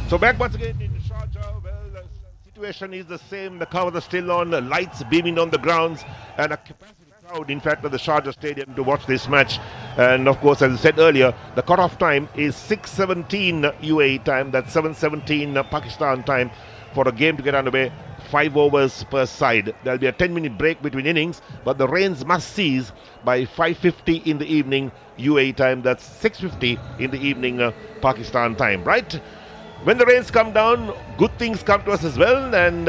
So back once again in Sharjah. Well, the situation is the same. The covers are still on, lights beaming on the grounds, and a capacity crowd, in fact, at the Sharjah Stadium to watch this match. And of course, as I said earlier, the cut-off time is 6:17 UAE time. That's 7:17 Pakistan time for a game to get underway. 5 overs per side. There'll be a 10-minute break between innings, but the rains must cease by 5:50 in the evening UAE time. That's 6:50 in the evening Pakistan time, right? When the rains come down, good things come to us as well, and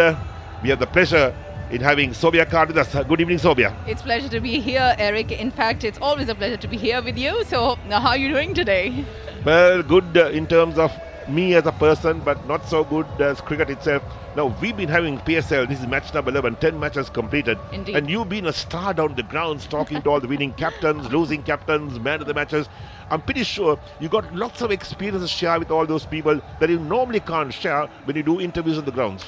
we have the pleasure in having Sobia Khan with us. Good evening, Sobia. It's a pleasure to be here, Eric. In fact, it's always a pleasure to be here with you. So, how are you doing today? Well, good in terms of me as a person, but not so good as cricket itself. Now, we've been having PSL. This is match number 11, 10 matches completed. Indeed. And you've been a star down the grounds, talking to all the winning captains, losing captains, man of the matches. I'm pretty sure you got lots of experience to share with all those people that you normally can't share when you do interviews on the grounds.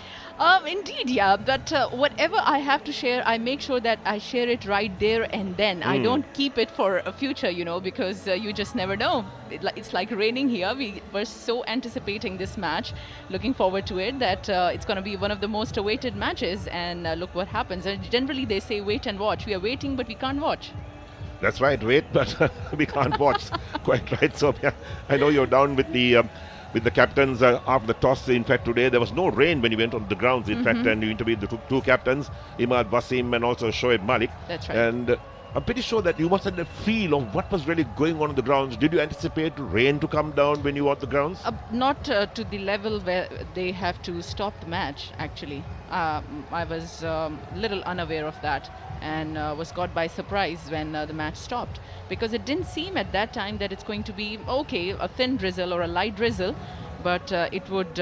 Indeed, yeah. But whatever I have to share, I make sure that I share it right there and then. I don't keep it for a future, because you just never know. It's like raining here. We were so anticipating this match, looking forward to it, that it's going to be one of the most awaited matches. And look what happens. And generally, they say wait and watch. We are waiting, but we can't watch. That's right, wait, but we can't watch. Quite right, so yeah, I know you're down with the captains after the toss. In fact, today there was no rain when you went on the grounds, in fact, and you interviewed the two captains, Imad Wasim and also Shoaib Malik. That's right. And I'm pretty sure that you must have a feel of what was really going on the grounds. Did you anticipate rain to come down when you were on the grounds? Not to the level where they have to stop the match, actually. I was a little unaware of that, and was caught by surprise when the match stopped, because it didn't seem at that time that it's going to be a thin drizzle or a light drizzle, but it would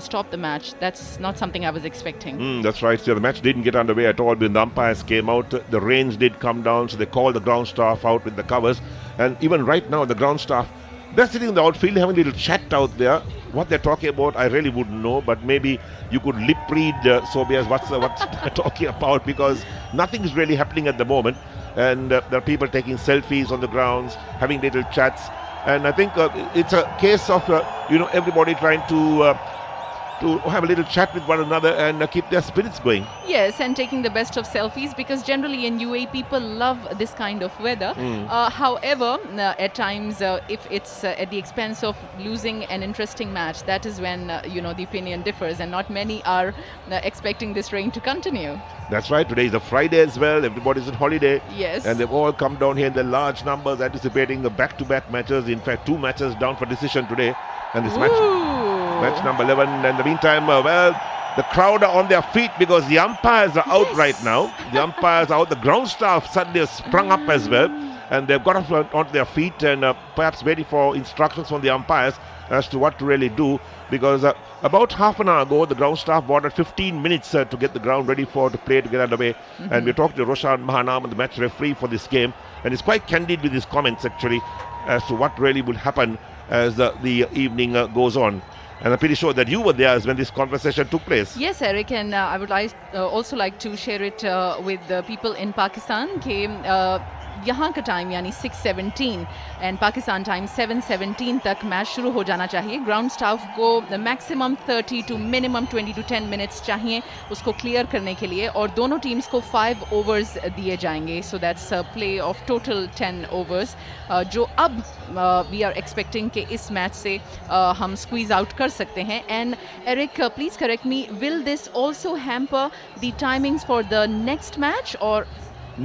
stop the match. That's not something I was expecting. That's right. So the match didn't get underway at all when the umpires came out. The rains did come down, so they called the ground staff out with the covers. And even right now, the ground staff, they're sitting in the outfield having a little chat out there. What they're talking about, I really wouldn't know, but maybe you could lip read Sobia's what's they're talking about, because nothing is really happening at the moment. And there are people taking selfies on the grounds, having little chats. And I think it's a case of everybody trying to have a little chat with one another and keep their spirits going. Yes, and taking the best of selfies, because generally in UAE people love this kind of weather. However, at times if it's at the expense of losing an interesting match, that is when the opinion differs, and not many are expecting this rain to continue. That's right. Today is a Friday as well. Everybody's on holiday. Yes. And they've all come down here in the large numbers, anticipating the back-to-back matches. In fact, 2 matches down for decision today. And this match number 11. And in the meantime, the crowd are on their feet because the umpires are out right now. The umpires are out. The ground staff suddenly have sprung up as well. And they've got up onto their feet and perhaps waiting for instructions from the umpires as to what to really do. Because about half an hour ago, the ground staff wanted 15 minutes to get the ground ready to play to get underway. And we're talking to Roshan Mahanam, the match referee for this game. And he's quite candid with his comments, actually, as to what really will happen as the evening goes on. And I'm pretty sure that you were there when this conversation took place. Yes, Eric, and I would also like to share it with the people in Pakistan. यहाँ का time यानी 6:17 and Pakistan time 7:17 तक match शुरू हो जाना चाहिए. Ground staff को maximum 30 to minimum 20 to 10 minutes चाहिए उसको क्लियर करने के लिए, और दोनों टीम्स को 5 ओवर्स दिए जाएंगे. So that's play of total 10 overs जो अब वी आर एक्सपेक्टिंग कि इस मैच से हम स्क्वीज आउट कर सकते हैं. And Eric, please correct me, will this also hamper the timings for the next match or?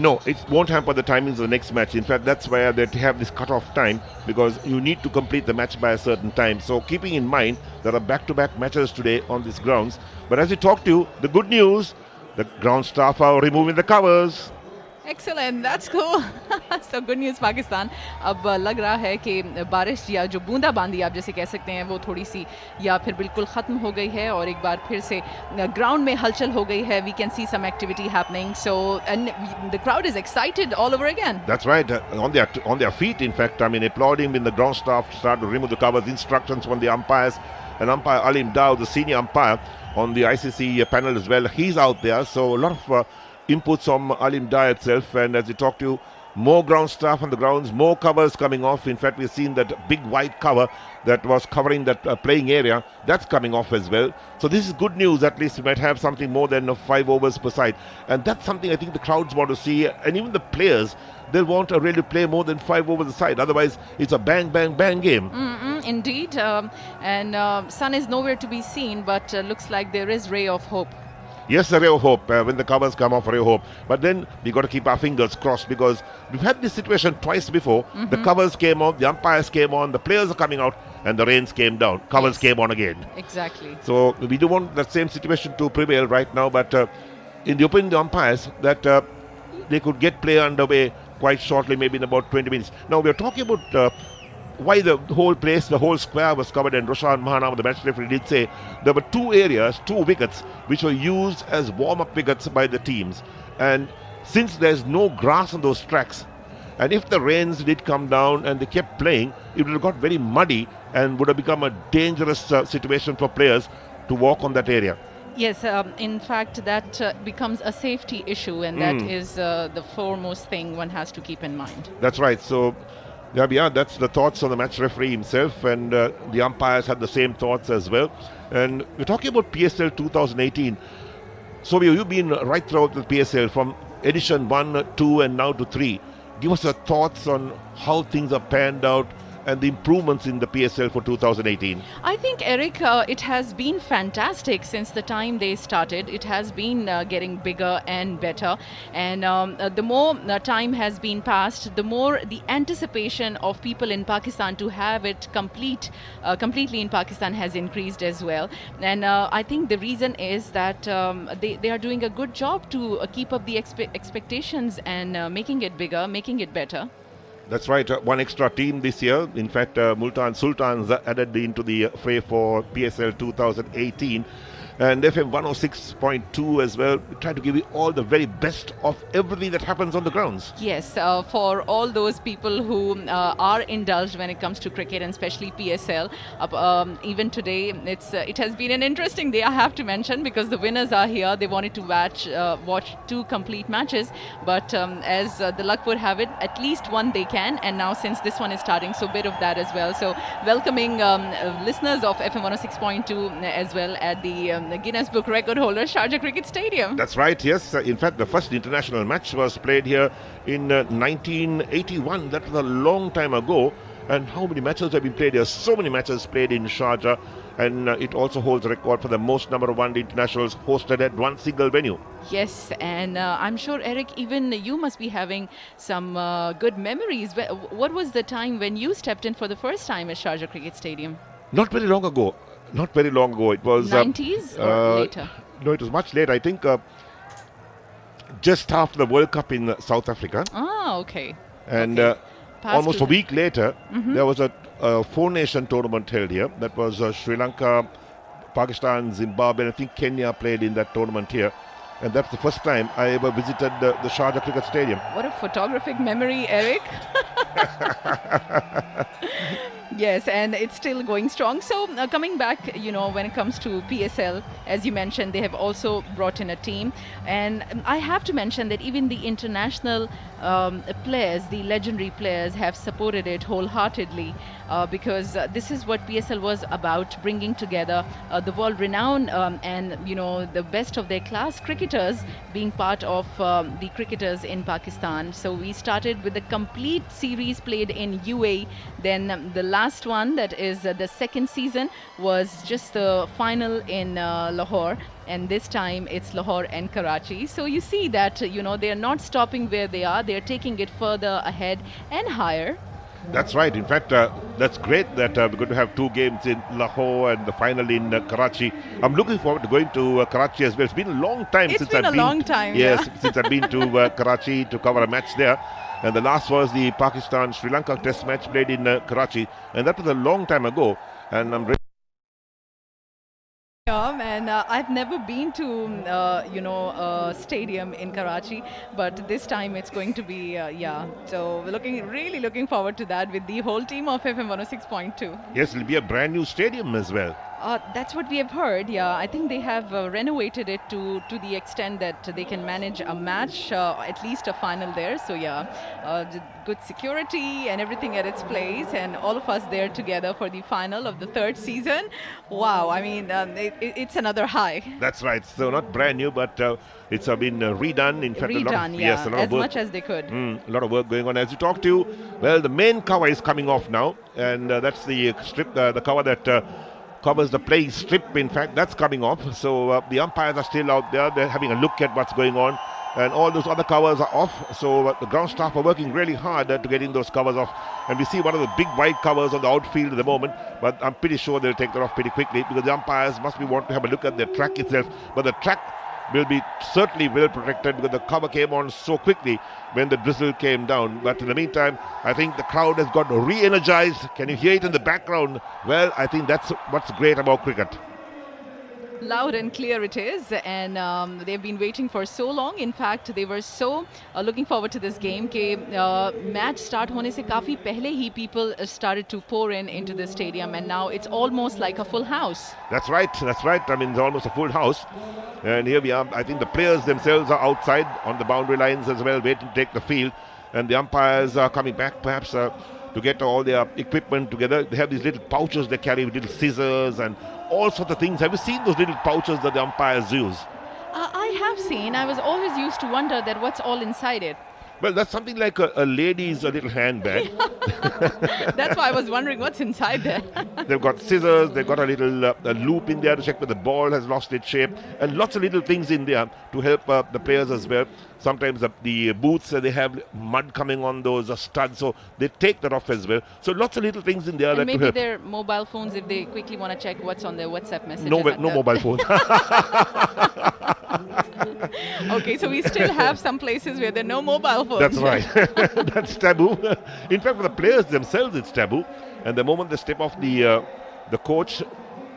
No, it won't hamper the timings of the next match. In fact, that's why they have this cut-off time, because you need to complete the match by a certain time. So keeping in mind, there are back-to-back matches today on these grounds. But as we talk to you, the good news, the ground staff are removing the covers. Excellent, that's cool. So good news Pakistan. अब लग रहा है कि बारिश या जो बूंदाबांदी आप जैसे कह सकते हैं वो थोड़ी सी या फिर बिल्कुल ख़त्म हो गई है, और एक बार फिर से ग्राउंड में हलचल हो गई है. We can see some activity happening. So and the crowd is excited all over again. That's right. On their feet, in fact. I mean, applauding when the ground staff start to remove the covers. Instructions from the umpires. And umpire Alim Dow, the senior umpire on the ICC panel as well, he's out there. So a lot of inputs from Alim Dai itself, and as we talk to you, more ground staff on the grounds, more covers coming off. In fact, we've seen that big white cover that was covering that playing area. That's coming off as well. So this is good news. At least we might have something more than 5 overs per side. And that's something I think the crowds want to see. And even the players, they'll want to really play more than 5 overs a side. Otherwise, it's a bang, bang, bang game. Indeed. Sun is nowhere to be seen, but looks like there is ray of hope. Yes, a ray of hope. When the covers come off, a ray of hope. But then we got to keep our fingers crossed, because we've had this situation twice before. The covers came off, the umpires came on, the players are coming out, and the rains came down. Covers came on again. Exactly. So we do want that same situation to prevail right now. But in the opinion of the umpires, that they could get play underway quite shortly, maybe in about 20 minutes. Now we're talking about why the whole place, the whole square was covered, and Roshan Mahanam, the match referee, did say there were 2 areas, 2 wickets, which were used as warm-up wickets by the teams. And since there's no grass on those tracks, and if the rains did come down and they kept playing, it would have got very muddy and would have become a dangerous situation for players to walk on that area. Yes, in fact, that becomes a safety issue, and that is the foremost thing one has to keep in mind. That's right. So, yeah, that's the thoughts of the match referee himself, and the umpires had the same thoughts as well. And we're talking about PSL 2018. So you've been right throughout the PSL from edition 1, 2 and now to 3. Give us your thoughts on how things are panned out and the improvements in the PSL for 2018. I think, Eric, it has been fantastic since the time they started. It has been getting bigger and better. And the more time has been passed, the more the anticipation of people in Pakistan to have it completely in Pakistan has increased as well. And I think the reason is that they are doing a good job to keep up the expectations and making it bigger, making it better. That's right, one extra team this year. In fact, Multan Sultans added into the fray for PSL 2018. And FM106.2 as well. We try to give you all the very best of everything that happens on the grounds. Yes, for all those people who are indulged when it comes to cricket, and especially PSL. Even today, it has been an interesting day, I have to mention, because the winners are here. They wanted to watch 2 complete matches, but as the luck would have it, at least one they can. And now since this one is starting, so a bit of that as well. So welcoming listeners of FM106.2 as well at the Guinness Book record holder, Sharjah Cricket Stadium. That's right, yes. In fact, the first international match was played here in 1981. That was a long time ago. And how many matches have been played here? So many matches played in Sharjah. And it also holds a record for the most number of one-day internationals hosted at one single venue. Yes, and I'm sure, Eric, even you must be having some good memories. What was the time when you stepped in for the first time at Sharjah Cricket Stadium? Not very long ago. Not very long ago. It was 90s or later? No, it was much later. I think just after the World Cup in South Africa. Ah, okay. And almost a week later, there was a 4-nation tournament held here. That was Sri Lanka, Pakistan, Zimbabwe, and I think Kenya played in that tournament here. And that's the first time I ever visited the Sharjah Cricket Stadium. What a photographic memory, Eric. Yes, and it's still going strong. So coming back, when it comes to PSL, as you mentioned, they have also brought in a team. And I have to mention that even the international players, the legendary players, have supported it wholeheartedly because this is what PSL was about, bringing together the world-renowned and, the best of their class cricketers being part of the cricketers in Pakistan. So we started with a complete series played in UAE. Then the last one, that is the second season, was just the final in Lahore. And this time it's Lahore and Karachi. So you see that, they're not stopping where they are. They're taking it further ahead and higher. That's right. In fact, that's great that we're going to have 2 games in Lahore and the final in Karachi. I'm looking forward to going to Karachi as well. It's been a long time since I've been. It's been a long time. Yes, since I've been to Karachi to cover a match there. And the last was the Pakistan-Sri Lanka Test match played in Karachi. And that was a long time ago. And I'm stadium, and I've never been to, a stadium in Karachi, but this time it's going to be, So we're really looking forward to that with the whole team of FM 106.2. Yes, it'll be a brand new stadium as well. That's what we have heard. Yeah, I think they have renovated it to the extent that they can manage a match, at least a final there. So good security and everything at its place, and all of us there together for the final of the third season. Wow, I mean, it's another high. That's right. So not brand new, but it's been redone. In fact, as much as they could. A lot of work going on. As you talk to, well, the main cover is coming off now, and that's the strip, the cover that covers the playing strip. In fact, that's coming off. So the umpires are still out there. They're having a look at what's going on. And all those other covers are off. So the ground staff are working really hard to getting those covers off. And we see one of the big white covers on the outfield at the moment. But I'm pretty sure they'll take that off pretty quickly, because the umpires must be wanting to have a look at the track itself. But the track will be certainly well protected, because the cover came on so quickly when the drizzle came down. But in the meantime, I think the crowd has got re-energized. Can you hear it in the background? Well, I think that's what's great about cricket. Loud and clear it is, and they've been waiting for so long. In fact, they were so looking forward to this game कि match start होने से काफी पहले ही people started to pour into the stadium, and now it's almost like a full house. That's right. I mean, it's almost a full house. And here we are. I think the players themselves are outside on the boundary lines as well, waiting to take the field, and the umpires are coming back perhaps to get all their equipment together. They have these little pouches they carry with little scissors and all sorts of things. Have you seen those little pouches that the umpires use? I have seen. I was always used to wonder that what's all inside it. Well, that's something like a lady's little handbag. That's why I was wondering what's inside there. They've got scissors, they've got a little a loop in there to check whether the ball has lost its shape, and lots of little things in there to help the players as well. Sometimes the boots, they have mud coming on those studs, so they take that off as well. So lots of little things in there and that maybe to help. Their mobile phones, if they quickly want to check what's on their WhatsApp messages. No mobile phones. Okay, so we still have some places where there are no mobile phones. That's right. That's taboo. In fact, for the players themselves, it's taboo. And the moment they step off the coach,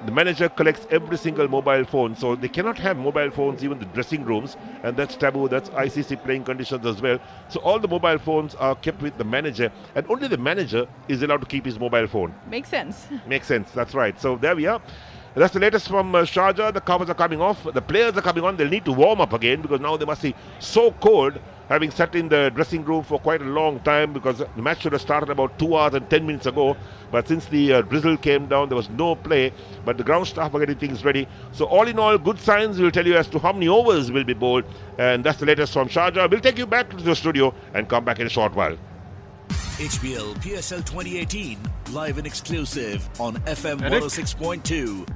the manager collects every single mobile phone. So they cannot have mobile phones even in the dressing rooms. And that's taboo. That's ICC playing conditions as well. So all the mobile phones are kept with the manager. And only the manager is allowed to keep his mobile phone. Makes sense. Makes sense. That's right. So there we are. That's the latest from Sharjah. The covers are coming off. The players are coming on. They'll need to warm up again, because now they must be so cold, having sat in the dressing room for quite a long time, because the match should have started about 2 hours and 10 minutes ago. But since the drizzle came down, there was no play. But the ground staff are getting things ready. So all in all, good signs. We'll tell you as to how many overs will be bowled. And that's the latest from Sharjah. We'll take you back to the studio and come back in a short while. HBL PSL 2018, live and exclusive on FM 106.2.